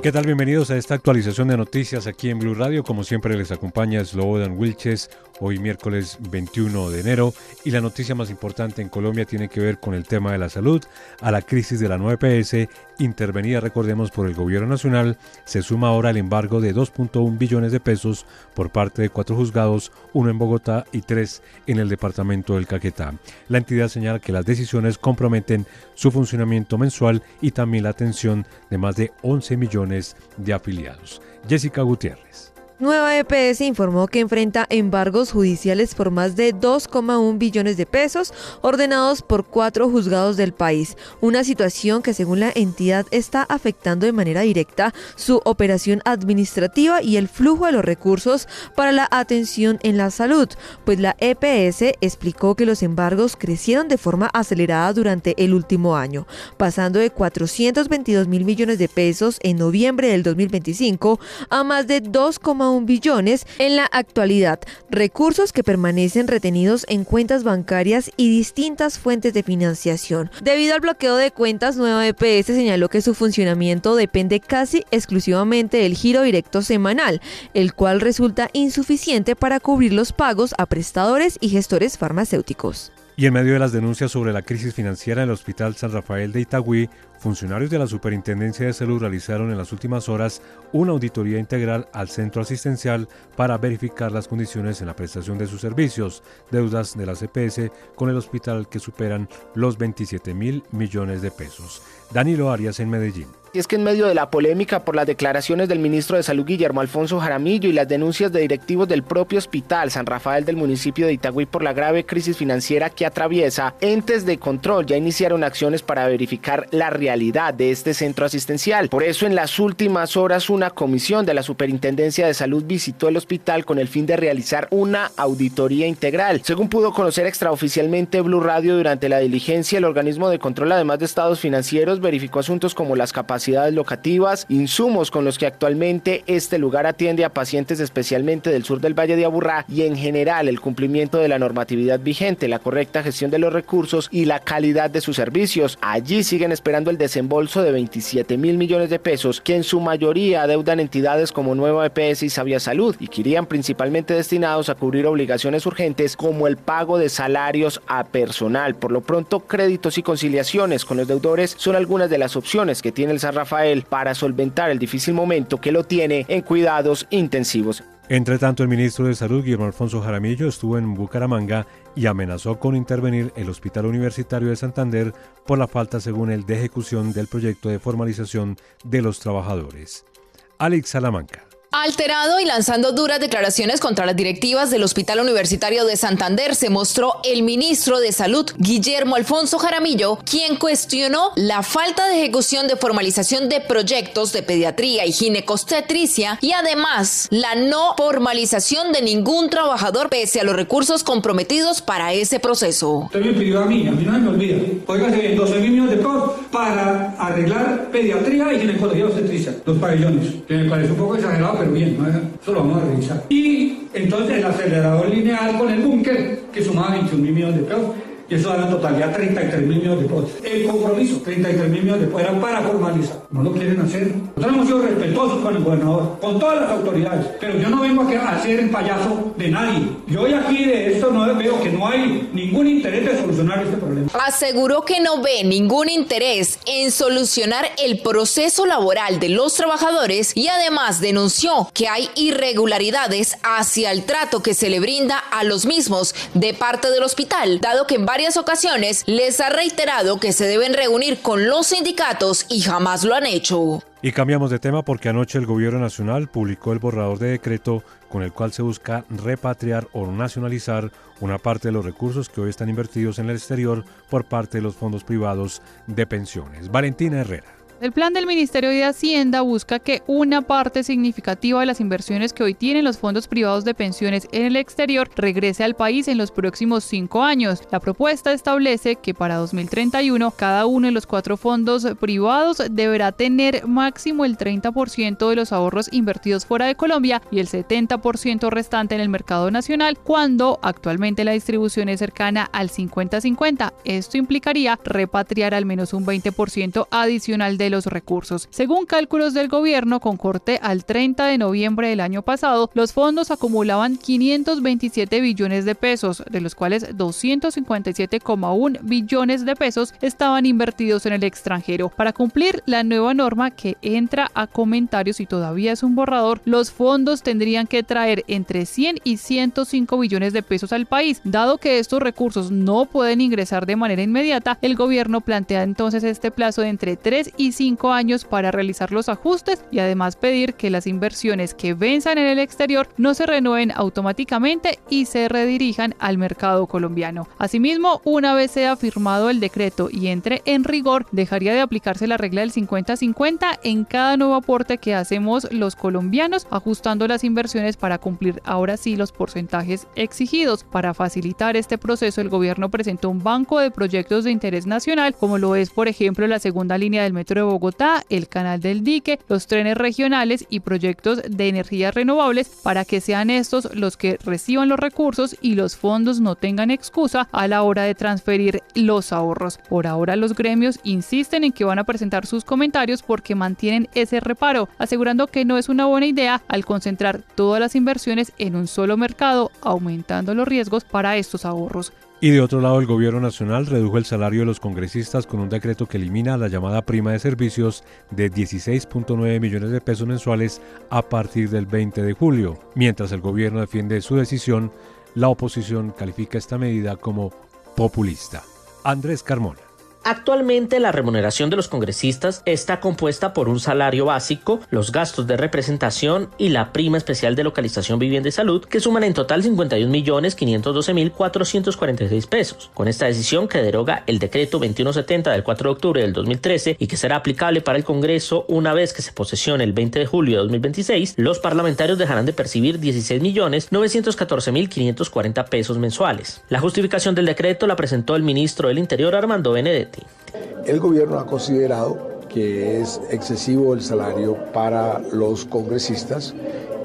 ¿Qué tal? Bienvenidos a esta actualización de noticias aquí en Blue Radio. Como siempre les acompaña Slobodan Wilches, hoy miércoles 21 de enero. Y la noticia más importante en Colombia tiene que ver con el tema de la salud. A la crisis de la nueva EPS, intervenida, recordemos, por el gobierno nacional, se suma ahora el embargo de 2.1 billones de pesos por parte de 4 juzgados, 1 en Bogotá y 3 en el departamento del Caquetá. La entidad señala que las decisiones comprometen su funcionamiento mensual y también la atención de más de 11 millones de afiliados. Jessica Gutiérrez. Nueva EPS informó que enfrenta embargos judiciales por más de 2,1 billones de pesos ordenados por 4 juzgados del país, una situación que según la entidad está afectando de manera directa su operación administrativa y el flujo de los recursos para la atención en la salud, pues la EPS explicó que los embargos crecieron de forma acelerada durante el último año, pasando de 422 mil millones de pesos en noviembre del 2025 a más de 2,1 billones en la actualidad, recursos que permanecen retenidos en cuentas bancarias y distintas fuentes de financiación. Debido al bloqueo de cuentas, Nueva EPS señaló que su funcionamiento depende casi exclusivamente del giro directo semanal, el cual resulta insuficiente para cubrir los pagos a prestadores y gestores farmacéuticos. Y en medio de las denuncias sobre la crisis financiera en el Hospital San Rafael de Itagüí, funcionarios de la Superintendencia de Salud realizaron en las últimas horas una auditoría integral al centro asistencial para verificar las condiciones en la prestación de sus servicios, deudas de la EPS con el hospital que superan los 27 mil millones de pesos. Danilo Arias en Medellín. Y es que en medio de la polémica por las declaraciones del ministro de Salud Guillermo Alfonso Jaramillo y las denuncias de directivos del propio Hospital San Rafael del municipio de Itagüí por la grave crisis financiera que atraviesa, entes de control ya iniciaron acciones para verificar la realidad de este centro asistencial. Por eso en las últimas horas una comisión de la Superintendencia de Salud visitó el hospital con el fin de realizar una auditoría integral. Según pudo conocer extraoficialmente Blue Radio, durante la diligencia el organismo de control, además de estados financieros, verificó asuntos como las capacidades locativas, insumos con los que actualmente este lugar atiende a pacientes especialmente del sur del Valle de Aburrá y en general el cumplimiento de la normatividad vigente, la correcta gestión de los recursos y la calidad de sus servicios. Allí siguen esperando el desembolso de 27 mil millones de pesos que en su mayoría adeudan entidades como Nueva EPS y Sabia Salud y que irían principalmente destinados a cubrir obligaciones urgentes como el pago de salarios a personal. Por lo pronto, créditos y conciliaciones con los deudores son algunas de las opciones que tiene el San Rafael para solventar el difícil momento que lo tiene en cuidados intensivos. Entre tanto, el ministro de Salud, Guillermo Alfonso Jaramillo, estuvo en Bucaramanga y amenazó con intervenir el Hospital Universitario de Santander por la falta, según él, de ejecución del proyecto de formalización de los trabajadores. Alex Salamanca. Alterado y lanzando duras declaraciones contra las directivas del Hospital Universitario de Santander, se mostró el ministro de Salud, Guillermo Alfonso Jaramillo, quien cuestionó la falta de ejecución de formalización de proyectos de pediatría y ginecobstetricia y además la no formalización de ningún trabajador pese a los recursos comprometidos para ese proceso. Usted me pidió a mí no se me olvida, óigase, 12 mil millones de pesos para arreglar pediatría y ginecología obstetricia, 2 pabellones, que me parece un poco exagerado, pero bien, eso lo vamos a revisar. Y entonces el acelerador lineal con el búnker, que sumaba 21 mil millones de pesos, y eso da en totalidad 33 mil millones de pesos. El compromiso, 33 mil millones de pesos, era para formalizar. No lo quieren hacer. Nosotros hemos sido respetuosos con el gobernador, con todas las autoridades, pero yo no vengo a ser el payaso de nadie. Yo hoy aquí de esto no veo que no hay ningún interés de solucionar este problema. Aseguró que no ve ningún interés en solucionar el proceso laboral de los trabajadores y además denunció que hay irregularidades hacia el trato que se le brinda a los mismos de parte del hospital, dado que en varias ocasiones les ha reiterado que se deben reunir con los sindicatos y jamás lo han hecho. Y cambiamos de tema porque anoche el gobierno nacional publicó el borrador de decreto con el cual se busca repatriar o nacionalizar una parte de los recursos que hoy están invertidos en el exterior por parte de los fondos privados de pensiones. Valentina Herrera. El plan del Ministerio de Hacienda busca que una parte significativa de las inversiones que hoy tienen los fondos privados de pensiones en el exterior regrese al país en los próximos 5 años. La propuesta establece que para 2031 cada uno de los 4 fondos privados deberá tener máximo el 30% de los ahorros invertidos fuera de Colombia y el 70% restante en el mercado nacional, cuando actualmente la distribución es cercana al 50-50. Esto implicaría repatriar al menos un 20% adicional de de los recursos. Según cálculos del gobierno, con corte al 30 de noviembre del año pasado, los fondos acumulaban 527 billones de pesos, de los cuales 257,1 billones de pesos estaban invertidos en el extranjero. Para cumplir la nueva norma que entra a comentarios y todavía es un borrador, los fondos tendrían que traer entre 100 y 105 billones de pesos al país. Dado que estos recursos no pueden ingresar de manera inmediata, el gobierno plantea entonces este plazo de entre 3 y 5 años para realizar los ajustes y además pedir que las inversiones que venzan en el exterior no se renueven automáticamente y se redirijan al mercado colombiano. Asimismo, una vez sea firmado el decreto y entre en rigor, dejaría de aplicarse la regla del 50-50 en cada nuevo aporte que hacemos los colombianos, ajustando las inversiones para cumplir ahora sí los porcentajes exigidos. Para facilitar este proceso, el gobierno presentó un banco de proyectos de interés nacional, como lo es, por ejemplo, la segunda línea del metro de Bogotá, el canal del dique, los trenes regionales y proyectos de energías renovables, para que sean estos los que reciban los recursos y los fondos no tengan excusa a la hora de transferir los ahorros. Por ahora, los gremios insisten en que van a presentar sus comentarios porque mantienen ese reparo, asegurando que no es una buena idea al concentrar todas las inversiones en un solo mercado, aumentando los riesgos para estos ahorros. Y de otro lado, el gobierno nacional redujo el salario de los congresistas con un decreto que elimina la llamada prima de servicios de 16.9 millones de pesos mensuales a partir del 20 de julio. Mientras el gobierno defiende su decisión, la oposición califica esta medida como populista. Andrés Carmona. Actualmente la remuneración de los congresistas está compuesta por un salario básico, los gastos de representación y la prima especial de localización, vivienda y salud, que suman en total 51.512.446 pesos. Con esta decisión, que deroga el decreto 2170 del 4 de octubre del 2013 y que será aplicable para el Congreso una vez que se posesione el 20 de julio de 2026, los parlamentarios dejarán de percibir 16.914.540 pesos mensuales. La justificación del decreto la presentó el ministro del Interior, Armando Benedetti. El gobierno ha considerado que es excesivo el salario para los congresistas,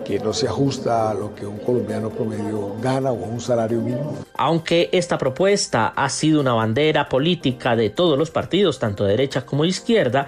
que no se ajusta a lo que un colombiano promedio gana o un salario mínimo. Aunque esta propuesta ha sido una bandera política de todos los partidos, tanto de derecha como de izquierda,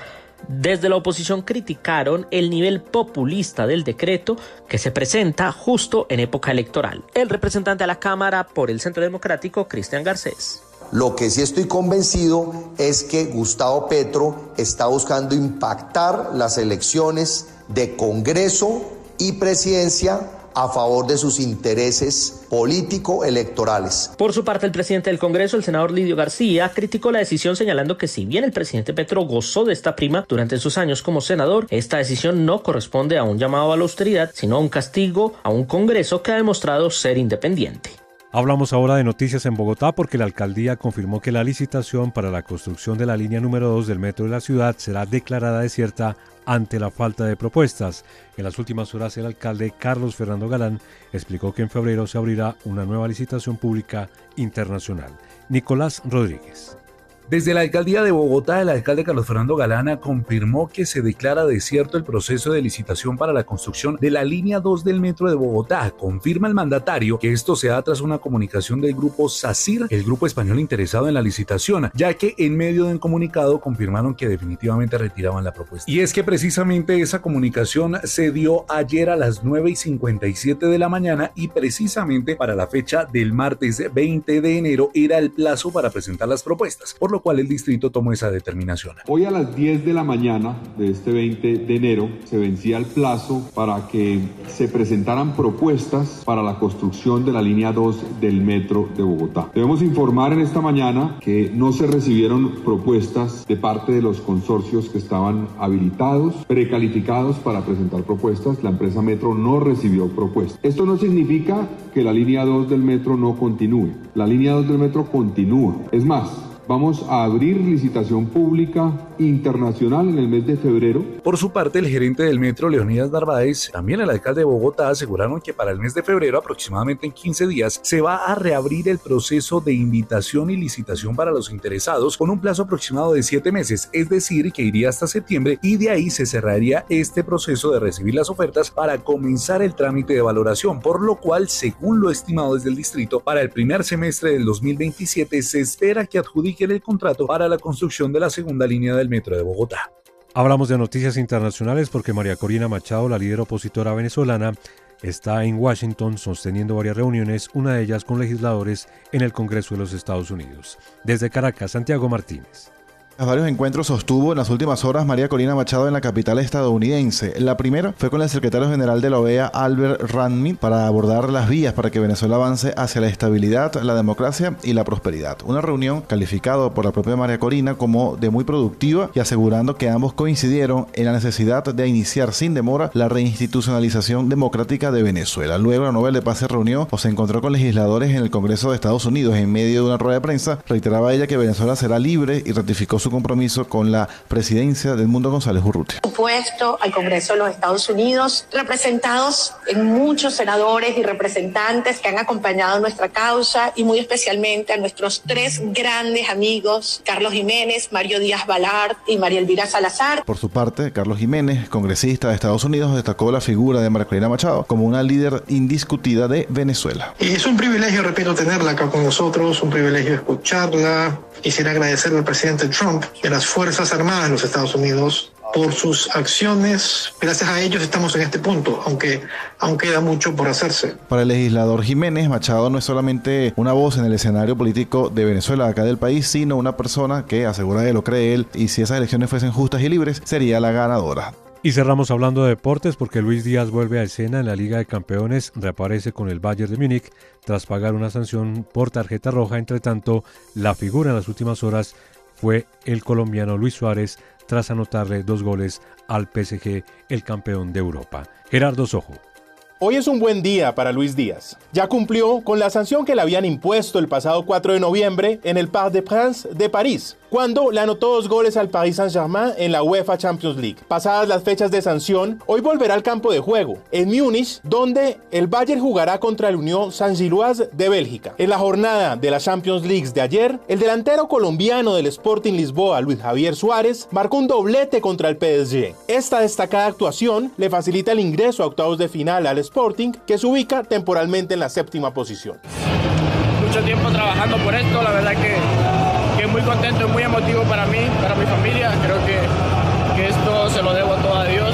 desde la oposición criticaron el nivel populista del decreto que se presenta justo en época electoral. El representante a la Cámara por el Centro Democrático, Cristian Garcés. Lo que sí estoy convencido es que Gustavo Petro está buscando impactar las elecciones de Congreso y Presidencia a favor de sus intereses político-electorales. Por su parte, el presidente del Congreso, el senador Lidio García, criticó la decisión, señalando que si bien el presidente Petro gozó de esta prima durante sus años como senador, esta decisión no corresponde a un llamado a la austeridad, sino a un castigo a un Congreso que ha demostrado ser independiente. Hablamos ahora de noticias en Bogotá porque la alcaldía confirmó que la licitación para la construcción de la línea número 2 del metro de la ciudad será declarada desierta ante la falta de propuestas. En las últimas horas, el alcalde Carlos Fernando Galán explicó que en febrero se abrirá una nueva licitación pública internacional. Nicolás Rodríguez. Desde la alcaldía de Bogotá, el alcalde Carlos Fernando Galán confirmó que se declara desierto el proceso de licitación para la construcción de la línea 2 del metro de Bogotá. Confirma el mandatario que esto se da tras una comunicación del grupo SACIR, el grupo español interesado en la licitación, ya que en medio de un comunicado confirmaron que definitivamente retiraban la propuesta. Y es que precisamente esa comunicación se dio ayer a las 9:57 de la mañana y precisamente para la fecha del martes 20 de enero era el plazo para presentar las propuestas, por lo cual el distrito tomó esa determinación. Hoy a las 10 de la mañana de este 20 de enero se vencía el plazo para que se presentaran propuestas para la construcción de la línea 2 del metro de Bogotá. Debemos informar en esta mañana que no se recibieron propuestas de parte de los consorcios que estaban habilitados, precalificados para presentar propuestas. La empresa Metro no recibió propuestas. Esto no significa que la línea 2 del metro no continúe. La línea 2 del metro continúa. Es más, vamos a abrir licitación pública internacional en el mes de febrero. Por su parte, el gerente del metro, Leonidas Narváez, también el alcalde de Bogotá, aseguraron que para el mes de febrero, aproximadamente en 15 días, se va a reabrir el proceso de invitación y licitación para los interesados con un plazo aproximado de 7 meses, es decir, que iría hasta septiembre, y de ahí se cerraría este proceso de recibir las ofertas para comenzar el trámite de valoración, por lo cual, según lo estimado desde el distrito, para el primer semestre del 2027 se espera que adjudiquen el contrato para la construcción de la segunda línea del metro de Bogotá. Hablamos de noticias internacionales porque María Corina Machado, la líder opositora venezolana, está en Washington sosteniendo varias reuniones, una de ellas con legisladores en el Congreso de los Estados Unidos. Desde Caracas, Santiago Martínez. Varios encuentros sostuvo en las últimas horas María Corina Machado en la capital estadounidense. La primera fue con el secretario general de la OEA, Albert Randmin, para abordar las vías para que Venezuela avance hacia la estabilidad, la democracia y la prosperidad. Una reunión calificada por la propia María Corina como de muy productiva y asegurando que ambos coincidieron en la necesidad de iniciar sin demora la reinstitucionalización democrática de Venezuela. Luego la Nobel de Paz se reunió o se encontró con legisladores en el Congreso de Estados Unidos. En medio de una rueda de prensa reiteraba ella que Venezuela será libre y ratificó su compromiso con la presidencia de Edmundo González Urrutia. Puesto al Congreso de los Estados Unidos, representados en muchos senadores y representantes que han acompañado nuestra causa y muy especialmente a nuestros tres grandes amigos, Carlos Jiménez, Mario Díaz Balart y María Elvira Salazar. Por su parte, Carlos Jiménez, congresista de Estados Unidos, destacó la figura de María Corina Machado como una líder indiscutida de Venezuela. Y es un privilegio, repito, tenerla acá con nosotros, un privilegio escucharla. Quisiera agradecerle al presidente Trump y a las Fuerzas Armadas de los Estados Unidos por sus acciones. Gracias a ellos estamos en este punto, aunque aún queda mucho por hacerse. Para el legislador Jiménez, Machado no es solamente una voz en el escenario político de Venezuela, acá del país, sino una persona que asegura que lo cree él y si esas elecciones fuesen justas y libres, sería la ganadora. Y cerramos hablando de deportes porque Luis Díaz vuelve a escena en la Liga de Campeones, reaparece con el Bayern de Múnich tras pagar una sanción por tarjeta roja. Entre tanto, la figura en las últimas horas fue el colombiano Luis Suárez tras anotarle 2 goles al PSG, el campeón de Europa. Gerardo Sojo. Hoy es un buen día para Luis Díaz. Ya cumplió con la sanción que le habían impuesto el pasado 4 de noviembre en el Parc des Princes de París, cuando le anotó 2 goles al Paris Saint-Germain en la UEFA Champions League. Pasadas las fechas de sanción, hoy volverá al campo de juego, en Múnich, donde el Bayern jugará contra el Unión Saint-Gilloise de Bélgica. En la jornada de la Champions League de ayer, el delantero colombiano del Sporting Lisboa, Luis Javier Suárez, marcó un doblete contra el PSG. Esta destacada actuación le facilita el ingreso a octavos de final al Sporting, que se ubica temporalmente en la 7ª posición. Mucho tiempo trabajando por esto, la verdad que muy contento y muy emotivo para mí, para mi familia. Creo que esto se lo debo todo a Dios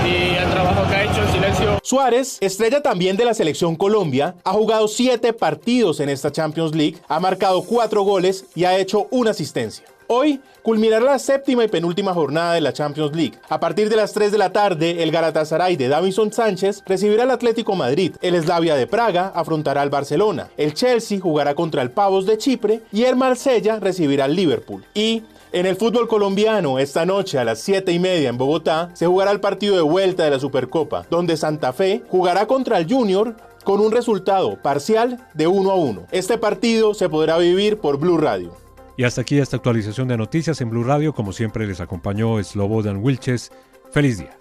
y al trabajo que ha hecho en silencio. Suárez, estrella también de la selección Colombia, ha jugado 7 partidos en esta Champions League, ha marcado 4 goles y ha hecho 1 asistencia. Hoy culminará la 7ª y penúltima jornada de la Champions League. A partir de las 3 de la tarde, el Galatasaray de Davinson Sánchez recibirá al Atlético Madrid. El Slavia de Praga afrontará al Barcelona. El Chelsea jugará contra el Pavos de Chipre y el Marsella recibirá al Liverpool. Y en el fútbol colombiano, esta noche a las 7:30 en Bogotá, se jugará el partido de vuelta de la Supercopa, donde Santa Fe jugará contra el Junior con un resultado parcial de 1-1. Este partido se podrá vivir por Blue Radio. Y hasta aquí esta actualización de noticias en Blue Radio. Como siempre les acompañó Slobodan Wilches. Feliz día.